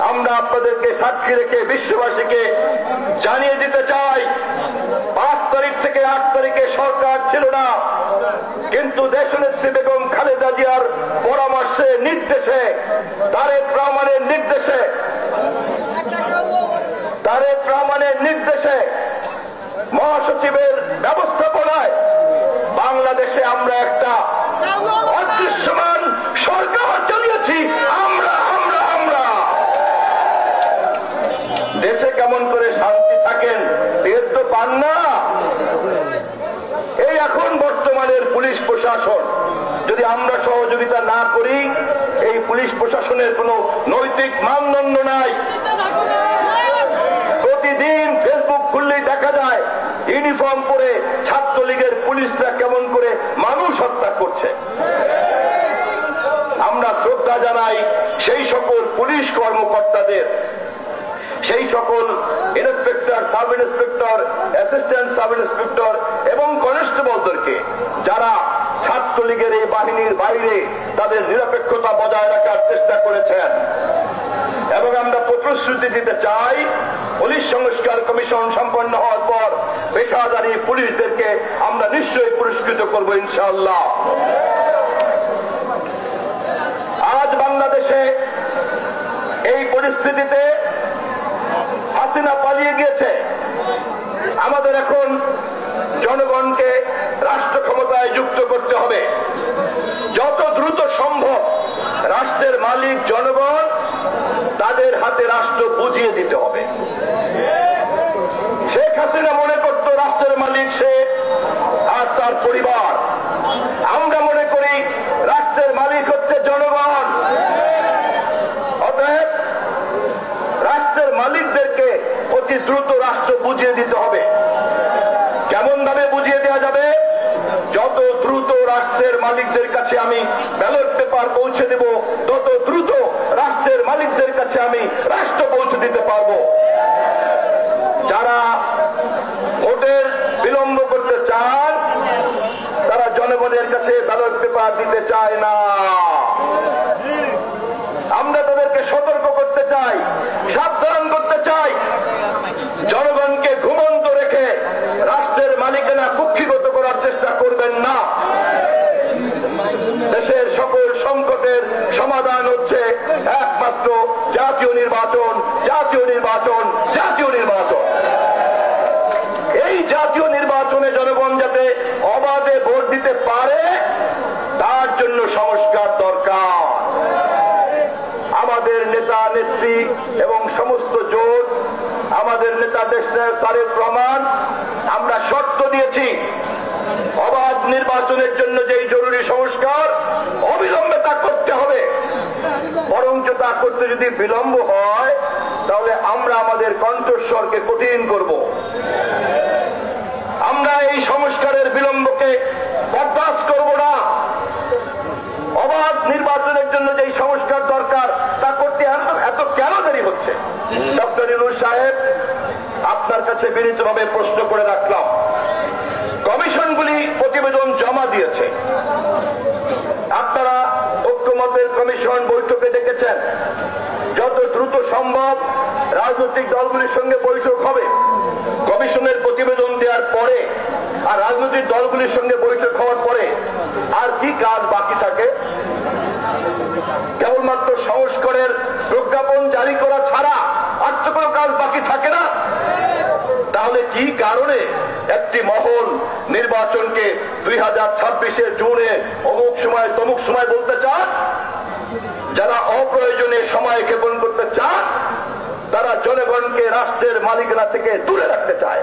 আমরা আপনাদেরকে সাক্ষী রেখে বিশ্ববাসীকে জানিয়ে দিতে চাই, 5 তারিখ থেকে 8 তারিখে সরকার ছিল না, কিন্তু দেশনেত্রী বেগম খালেদা জিয়ার পরামর্শে, নির্দেশে, তারেক রহমানের নির্দেশে মহাসচিবের ব্যবস্থাপনায় বাংলাদেশে আমরা একটা অদৃশ্যমান সরকার চালিয়েছি। আমরা দেশে কেমন করে শান্তি থাকেন টের তো পান না। এই এখন বর্তমানের পুলিশ প্রশাসন, যদি আমরা সহযোগিতা না করি, এই পুলিশ প্রশাসনের কোন নৈতিক মানদণ্ড নাই। প্রতিদিন ফেসবুক খুললেই দেখা যায় ইউনিফর্ম পরে ছাত্রলীগের পুলিশরা কেমন করে মানুষ হত্যা করছে। আমরা শ্রদ্ধা জানাই সেই সকল পুলিশ কর্মকর্তাদের, সেই সকল inspector, sub inspector, assistant sub inspector এবং কনস্টেবলদেরকে যারা ছাত্রলীগের এই বাহিনীর বাইরে তাদের নিরপেক্ষতা বজায় রাখার চেষ্টা করেছেন। এবং আমরা প্রতিশ্রুতি দিতে চাই, পুলিশ সংস্কার কমিশন সম্পন্ন হওয়ার পর পেশাদারী পুলিশদেরকে আমরা নিশ্চয়ই পুরস্কৃত করব ইনশাআল্লাহ। আজ বাংলাদেশে এই পরিস্থিতিতে হাসিনা পালিয়ে গিয়েছে। আমাদের এখন জনগণকে রাষ্ট্র ক্ষমতায় যুক্ত করতে হবে। যত দ্রুত সম্ভব রাষ্ট্রের মালিক জনগণ, তাদের হাতে রাষ্ট্র বুঝিয়ে দিতে হবে। শেখ হাসিনা মনে করত রাষ্ট্রের মালিক সে আর তার পরিবার। আমরা মনে করি রাষ্ট্রের মালিক হচ্ছে জনগণ। অতএব রাষ্ট্রের মালিকদেরকে অতি দ্রুত রাষ্ট্র বুঝিয়ে দিতে হবে। কেমন ভাবে বুঝিয়ে দেওয়া যাবে? যত দ্রুত রাষ্ট্রের মালিকদের কাছে আমি ব্যালট পেপার পৌঁছে দেব, তত দ্রুত রাষ্ট্রের মালিকদের কাছে আমি রাষ্ট্র পৌঁছে দিতে পারব। যারা ভোটের বিলম্ব করতে চান, তারা জনগণের কাছে ব্যালট পেপার দিতে চায় না। আমরা তাদেরকে সতর্ক করতে চাই, সাবধান করতে চাই। জনগণকে ঘুমন্ত রেখে রাষ্ট্রের মালিকানা কুক্ষিগত করার চেষ্টা করবেন না। দেশের সকল সংকটের সমাধান হচ্ছে একমাত্র জাতীয় নির্বাচন, জাতীয় নির্বাচন, জাতীয় নির্বাচন। এই জাতীয় নির্বাচনে জনগণ যাতে অবাধে ভোট দিতে পারে, তার জন্য সংস্কার দরকার। আমাদের নেতা নেত্রী এবং সমস্ত জোট, আমাদের নেতা দেশের তারেক রহমান, আমরা শর্ত দিয়েছি অবাধ নির্বাচনের জন্য যেই জরুরি সংস্কার, অবিলম্বে তা করতে হবে। বরঞ্চ তা করতে যদি বিলম্ব হয়, তাহলে আমরা আমাদের কণ্ঠস্বরকে কঠিন করব। আমরা এই সংস্কারের বিলম্বকে বরদাস্ত করব না। অবাধ নির্বাচনের জন্য যেই সংস্কার দরকার, তা করতে এত কেন দেরি হচ্ছে? ডক্টর ইউনূস সাহেব, আপনার কাছে বিনীতভাবে প্রশ্ন করে রাখলাম। কমিশনগুলি প্রতিবেদন জমা দিয়েছে, আপনারা ঐক্যমতের কমিশন বৈঠকে ডেকেছেন। যত দ্রুত সম্ভব রাজনৈতিক দলগুলির সঙ্গে বৈঠক হবে। কমিশনের প্রতিবেদন দেওয়ার পরে আর রাজনৈতিক দলগুলির সঙ্গে বৈঠক হওয়ার পরে আর কি কাজ বাকি থাকে? কেবলমাত্র সংস্কারের প্রজ্ঞাপন জারি করা ছাড়া আর তো কোনো কাজ বাকি থাকে না। তাহলে কি কারণে একটি মহল নির্বাচনকে 2026 জুনে অমুক সময় তমুক সময় বলতে চান? যারা অপ্রয়োজনে সময় ক্ষেপণ করতে চান, তারা জনগণকে রাষ্ট্রের মালিকানা থেকে দূরে রাখতে চায়।